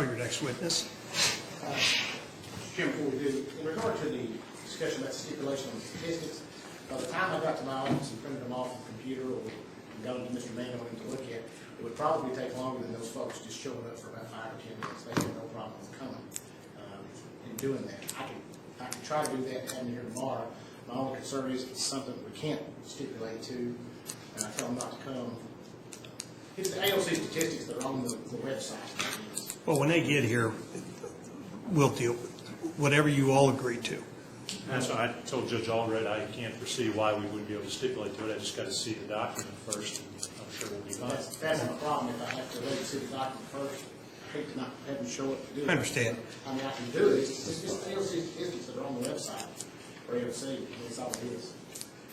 your next witness. Chairman, before we do, in regard to the discussion about stipulation on statistics, by the time I got to my office and printed them off on the computer or got them to Mr. Manning to look at, it would probably take longer than those folks just showing up for about 5 or 10 minutes. They had no problem with coming and doing that. I can try to do that and have them here tomorrow. My only concern is it's something we can't stipulate to, and I tell them not to come. It's the AOC statistics that are on the website. Well, when they get here, we'll deal with whatever you all agree to. That's why I told Judge Allred I can't foresee why we wouldn't be able to stipulate to it. I just got to see the document first, and I'm sure we'll be fine. That's my problem, if I have to wait to see the document first, I hate to not have them show up to do it. I understand. I mean, I can do it, it's just AOC statistics that are on the website, for AOC, that's all it is.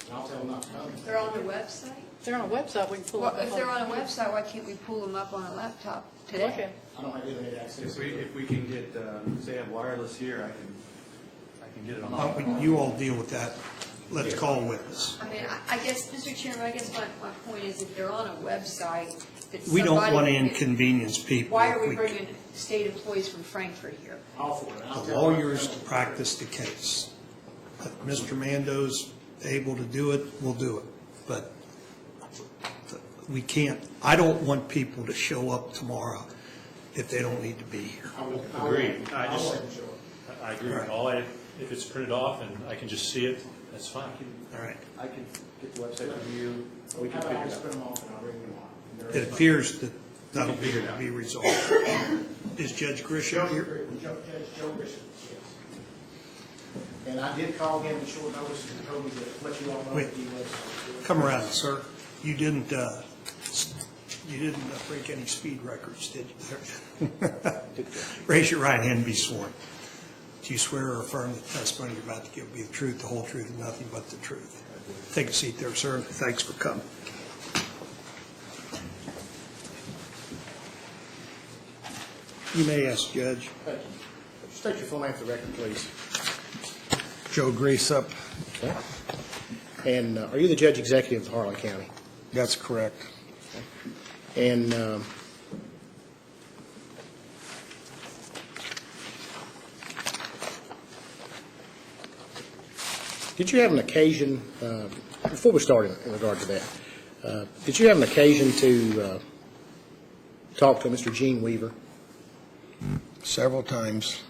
And I'll tell them not to come. They're on their website? If they're on a website, we can pull Well, up. the if they're whole- on a website, why can't we pull them up on a laptop today? Okay. I don't have internet access. If we can get, say, have wireless here, I can get it on. You all deal with that. Let's call a witness. I mean, I guess, Mr. Chairman, I guess my point is if they're on a website that We don't want to somebody- inconvenience people. Why are if we bringing state employees from Frankfurt here? All for it. I'll The tell them not to lawyers come. practice the case. If Mr. Mando's able to do it, we'll do it. But we can't, I don't want people to show up tomorrow if they don't need to be here. I will- Agreed. I will let them show up. I agree. Right. If it's printed off and I can just see it, that's fine. All right. I can get the website from you, we How can about I figure it just out. print them off and I'll bring them on? It appears that that'll be resolved. Is Judge Grisham here? Joe Bishop, yes. And I did call him in short notice and told him to let you all know Wait. that he was. Come around, sir. You didn't break any speed records, did you? Raise your right hand and be sworn. Do you swear or affirm that the testimony you're about to give will be the truth, the whole truth, and nothing but the truth? Take a seat there, sir. Thanks for coming. You may ask, Judge. Thank you. State your full name for the record, please. Joe Greasup, Okay. And are you the judge executive of Harlan County? that's correct. And did you have an occasion, before we start in regard to that, did you have an occasion to talk to Mr. Gene Weaver? Several times.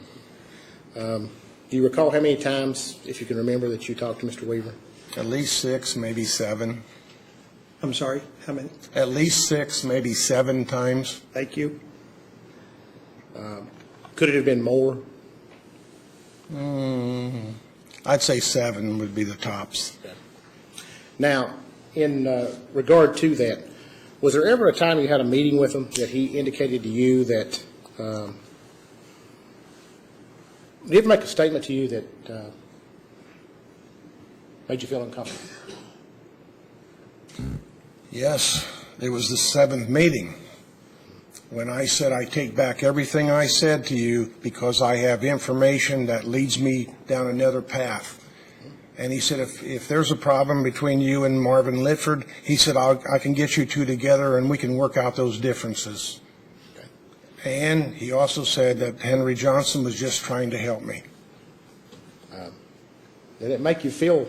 Do you recall how many times, if you can remember, that you talked to Mr. Weaver? At least 6, maybe 7. I'm sorry, how many? At least 6, maybe 7 times. Thank you. Could it have been more? I'd say 7 would be the tops. Now, in regard to that, was there ever a time you had a meeting with him that he indicated to you that, did he ever make a statement to you that made you feel uncomfortable? Yes, it was the 7th meeting when I said I take back everything I said to you because I have information that leads me down another path. And he said, if there's a problem between you and Marvin Litford, he said, I can get you two together and we can work out those differences. And he also said that Henry Johnson was just trying to help me. Did it make you feel,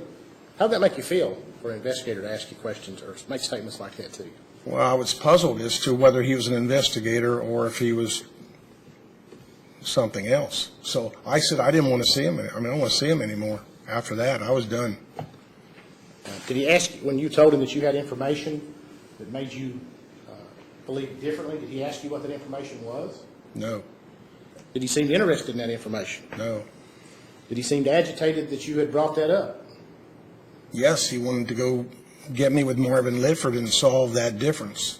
how did that make you feel for an investigator to ask you questions or make statements like that to you? Well, I was puzzled as to whether he was an investigator or if he was something else. So I said I didn't want to see him. I don't want to see him anymore. After that, I was done. Did he ask you, when you told him that you had information that made you believe differently, did he ask you what that information was? No, Did he seem interested in that information? no. Did he seem agitated that you had brought that up? Yes, he wanted to go get me with Marvin Litford and solve that difference.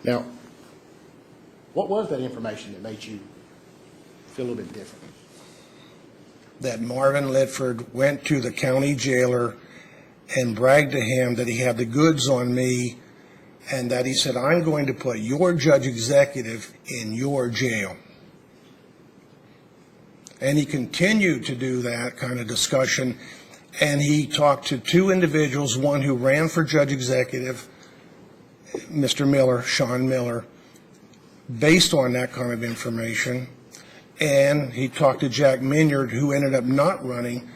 Now, what was that information that made you feel a little bit different? That Marvin Litford went to the county jailer and bragged to him that he had the goods on me and that he said, I'm going to put your judge executive in your jail. And he continued to do that kind of discussion and he talked to two individuals, one who ran for judge executive, Mr. Miller, Sean Miller, based on that kind of information, and he talked to Jack Minyard, who ended up not running,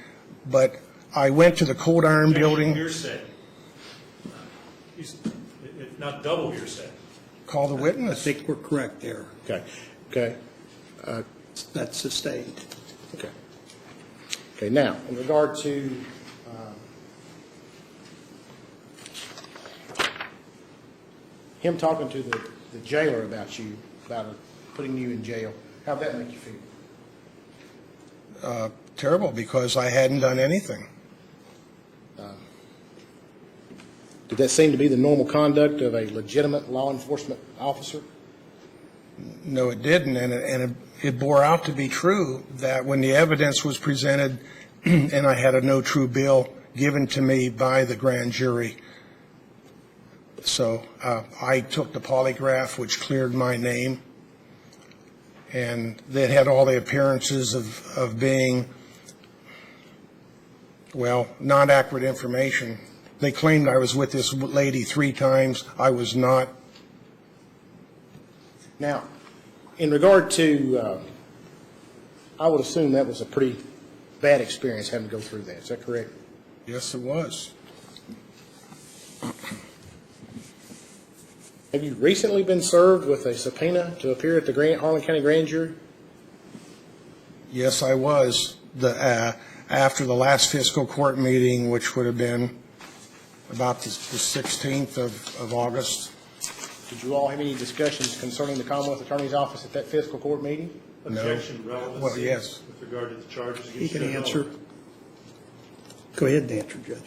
but I went to the Cold Iron Building. Hearsay. Not double hearsay. Call the I witness. think we're correct there. Okay, okay, That's sustained. okay. Okay, now, in regard to, him talking to the jailer about you, about putting you in jail, how'd that make you feel? Terrible, because I hadn't done anything. Did that seem to be the normal conduct of a legitimate law enforcement officer? No, it didn't, and it bore out to be true that when the evidence was presented and I had a no true bill given to me by the grand jury, so I took the polygraph, which cleared my name, and it had all the appearances of being, well, not accurate information. They claimed I was with this lady 3 times. I was not. Now, in regard to, I would assume that was a pretty bad experience having to go through that. Is that correct? Yes, it was. Have you recently been served with a subpoena to appear at the Harlan County Grand Jury? Yes, I was. After the last fiscal court meeting, which would have been about the 16th of August. Did you all have any discussions concerning the Commonwealth Attorney's Office at that fiscal court meeting? No. Objection, relevancy. Well, yes. With regard to the charges against He can Judge answer. Oliver. Go ahead and answer, Judge.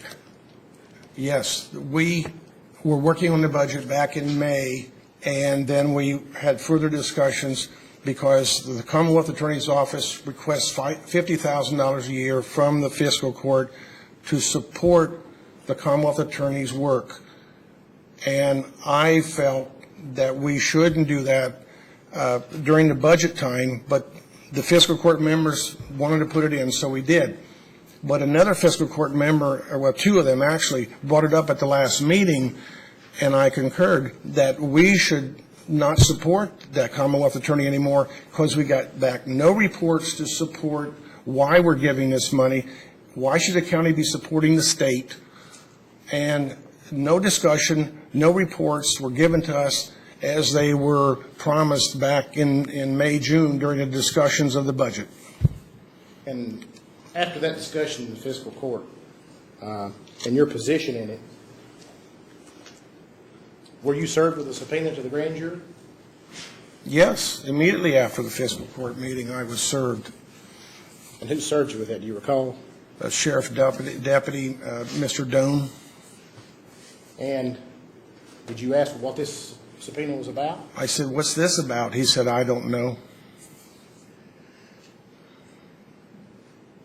Yes, we were working on the budget back in May, and then we had further discussions because the Commonwealth Attorney's Office requests $50,000 a year from the fiscal court to support the Commonwealth Attorney's work. And I felt that we shouldn't do that during the budget time, but the fiscal court members wanted to put it in, so we did. But another fiscal court member, or well, 2 of them actually, brought it up at the last meeting, and I concurred that we should not support that Commonwealth Attorney anymore because we got back no reports to support why we're giving this money. Why should the county be supporting the state? And no discussion, no reports were given to us as they were promised back in May, June during the discussions of the budget. And after that discussion in the fiscal court, and your position in it, were you served with a subpoena to the grand jury? Yes, immediately after the fiscal court meeting, I was served. And who served you with that? Do you recall? Sheriff Deputy Mr. Doan. And did you ask what this subpoena was about? I said, "What's this about?" He said, "I don't know."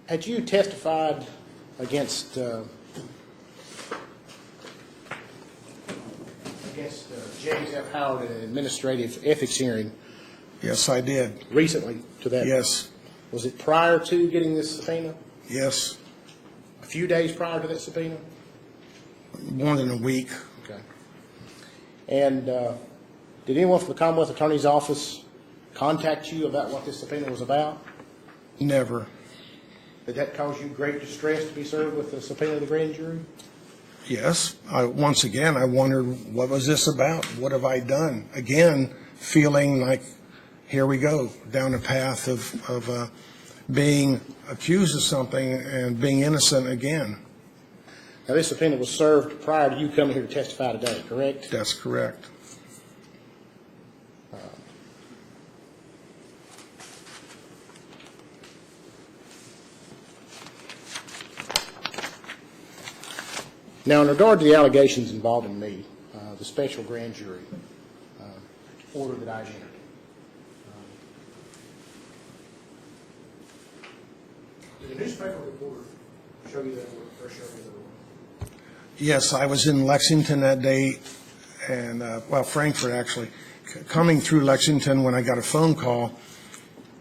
Had you testified against James F. Howard in an administrative ethics hearing Yes, I did. recently to that? Yes, Was it prior to getting this subpoena? yes, A few days prior to that subpoena? more than a week. Okay. And did anyone from the Commonwealth Attorney's Office contact you about what this subpoena was about? Never. Did that cause you great distress to be served with the subpoena of the grand jury? Yes, once again, I wondered, what was this about? What have I done? Again, feeling like, here we go, down the path of being accused of something and being innocent again. Now, this subpoena was served prior to you coming here to testify today, correct? That's correct. Now, in regard to the allegations involving me, the special grand jury order that I entered, did the newspaper reporter show you that order, or show you that order? Yes, I was in Lexington that day, and, Frankfurt, actually. Coming through Lexington when I got a phone call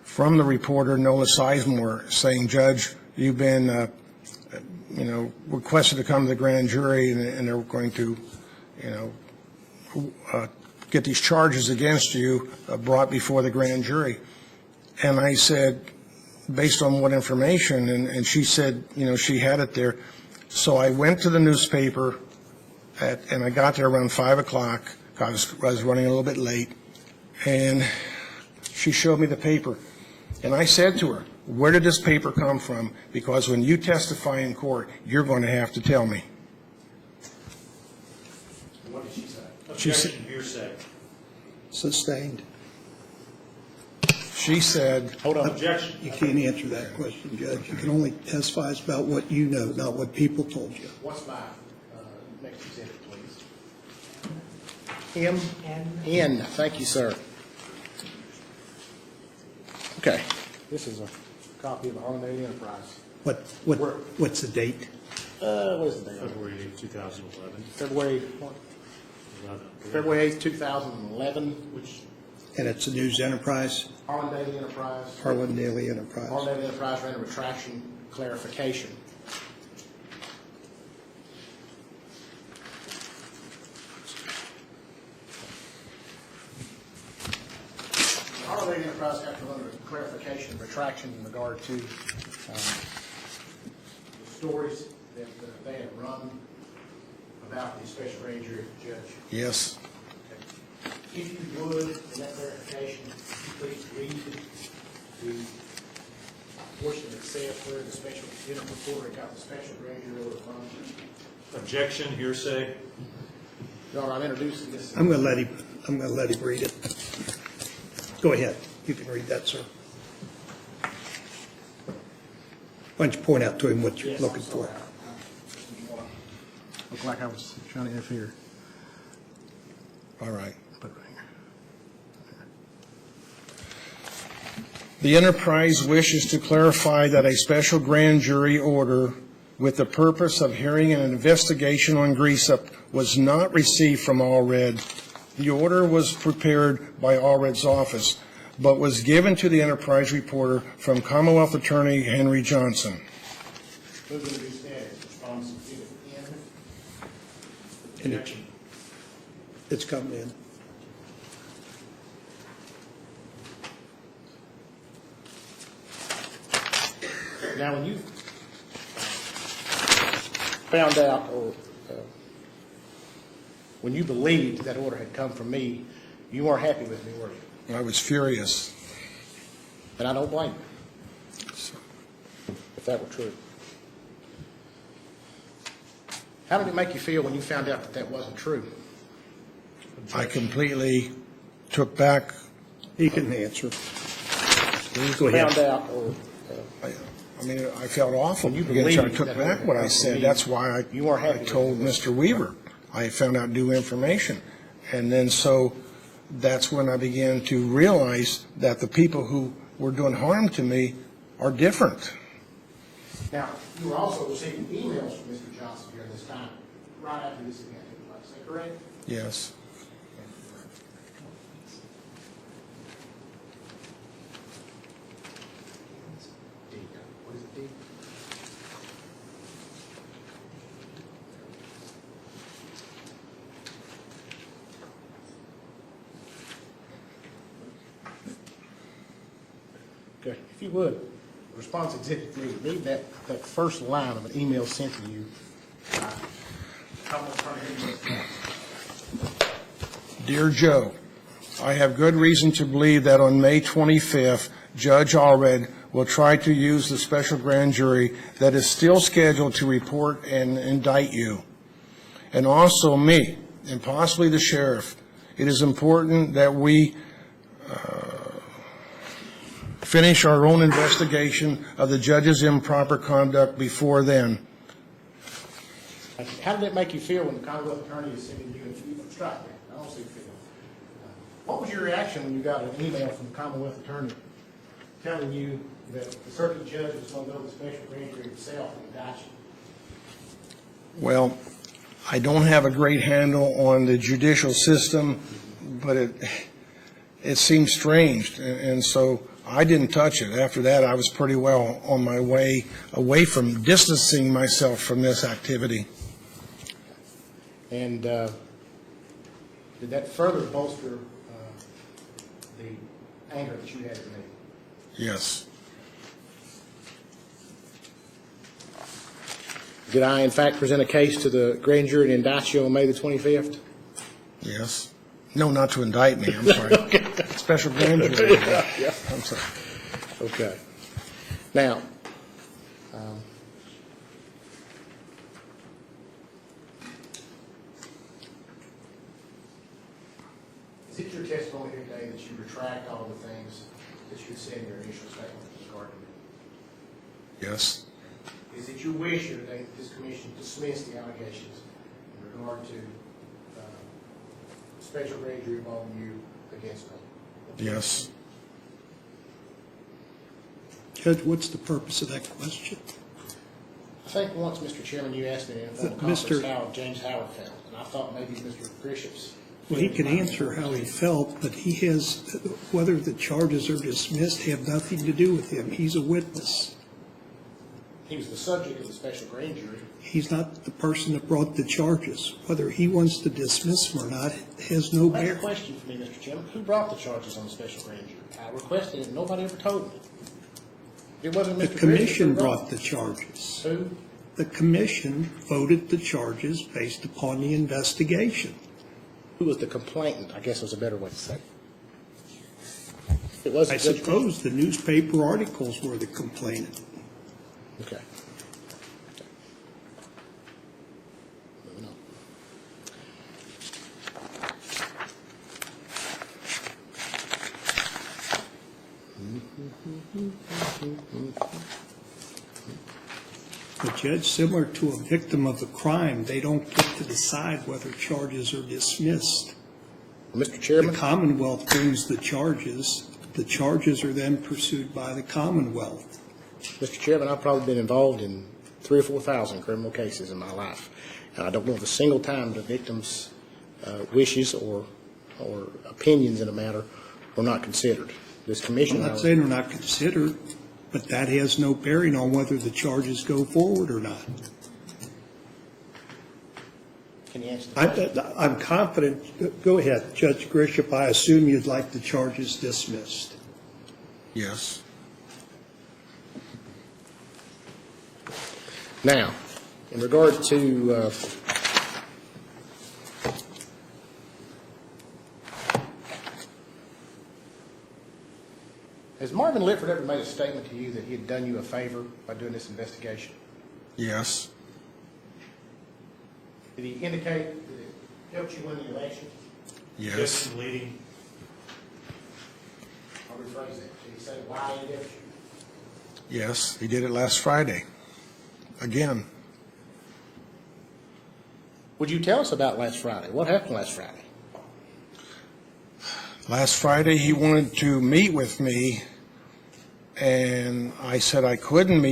from the reporter, Nola Sizemore, saying, "Judge, you've been requested to come to the grand jury, and they're going to, get these charges against you brought before the grand jury. And I said, based on what information, and she said, she had it there. So I went to the newspaper, and I got there around 5 o'clock. I was running a little bit late, and she showed me the paper. And I said to her, where did this paper come from? Because when you testify in court, you're going to have to tell me. What did she say? Objection, hearsay. Sustained. She said, Hold on. Objection. You can't answer that question, Judge. You can only testify about what you know, not what people told you. What's my next exhibit, please? N. Thank you, sir. Okay. This is a copy of the Harlan Daily Enterprise. What's the date? What is the date? February 8, 2011. February 8th, 2011, which And it's a news enterprise, Harlan Daily Enterprise. Harlan Daily Enterprise. Harlan Daily Enterprise ran a retraction clarification. Harlan Daily Enterprise got to run a clarification, retraction in regard to the stories that they had run about the special grand jury judge. yes. If you would, in that clarification, please read the portion that says where the special dinner reporter got the special grand jury order from. Objection, hearsay. Your Honor, I'm introducing this. I'm going to let him read it. Go ahead. You can read that, sir. Why don't you point out to him what you're Yes, looking I'm for? sorry. Looked like I was trying to interfere. All right. Put it right here. The enterprise wishes to clarify that a special grand jury order with the purpose of hearing an investigation on Greasup was not received from Allred. The order was prepared by Allred's office, but was given to the enterprise reporter from Commonwealth Attorney Henry Johnson. Who's going to do that? Response exhibit N. Objection. It's coming in. Now, when you found out, or when you believed that order had come from me, you weren't happy with me, were you? I was furious. And I don't blame you, if that were true. How did it make you feel when you found out that that wasn't true? I completely took back, He can answer. Go ahead. Found out, or I felt awful. When you Again, so I believed took that back what I said. That's why you weren't happy I with told it. Mr. Weaver. I found out new information. And then so that's when I began to realize that the people who were doing harm to me are different. now, you were also receiving emails from Mr. Johnson during this time, right after this event took place, is that correct? Yes. D. What is it, D? Okay, if you would, response exhibit 3, read that first line of an email sent to you. Dear Joe, I have good reason to believe that on May 25th, Judge Allred will try to use the special grand jury that is still scheduled to report and indict you, and also me, and possibly the sheriff. It is important that we finish our own investigation of the judge's improper conduct before then. How did it make you feel when the Commonwealth Attorney is sending you, strike me, I don't see feel. What was your reaction when you got an email from the Commonwealth Attorney telling you that the circuit judge was going to go to the special grand jury himself and indict you? Well, I don't have a great handle on the judicial system, but it seems strange. And so I didn't touch it. After that, I was pretty well on my way away from distancing myself from this activity. And did that further bolster the anger that you had at me? Yes. Did I, in fact, present a case to the grand jury and indict you on May the 25th? Yes. No, not to indict me, I'm sorry. Special grand jury. Yeah. I'm sorry. Okay. Now, is it your testimony here today that you retract all the things that you said in your initial statement regarding me? Yes. Is it your wish here today that this commission dismiss the allegations in regard to special grand jury involving you against me? Yes. Judge, what's the purpose of that question? I think once, Mr. Chairman, you asked me in a informal Mr. conference how James Howard felt, and I thought maybe Mr. Grishams. Well, he can answer how he felt, but he has, whether the charges are dismissed have nothing to do with him. He's a witness. He was the subject of the special grand jury. He's not the person that brought the charges. Whether he wants to dismiss them or not has no That's a bearing. question for me, Mr. Chairman. Who brought the charges on the special grand jury? I requested it, and nobody ever told me. It wasn't The Mr. Grishams commission who brought the charges. Who? The commission voted the charges based upon the investigation. Who was the complainant, I guess was a better way to say it. It I wasn't Judge Grisham. suppose the newspaper articles were the complainant. Okay. Moving on. The judge, similar to a victim of a crime, they don't get to decide whether charges are dismissed. Mr. The Chairman, Commonwealth brings the charges. The charges are then pursued by the Commonwealth. Mr. Chairman, I've probably been involved in 3,000 or 4,000 criminal cases in my life, and I don't know of a single time the victim's wishes or opinions in a matter were not considered. This commission, I'm not saying they're not considered, but that has no bearing on whether the charges go forward or not. can you answer the question? I'm confident. Go ahead, Judge Grisham. I assume you'd like the charges dismissed. Yes. Now, in regard to has Marvin Litford ever made a statement to you that he had done you a favor by doing this investigation? Yes. Did he indicate that it helped you win the election? Yes. Just in leading, I'll rephrase that. Did he say why he helped you? Yes. He did it last Friday. Again. Would you tell us about last Friday? What happened last Friday? Last Friday, he wanted to meet with me, and I said I couldn't meet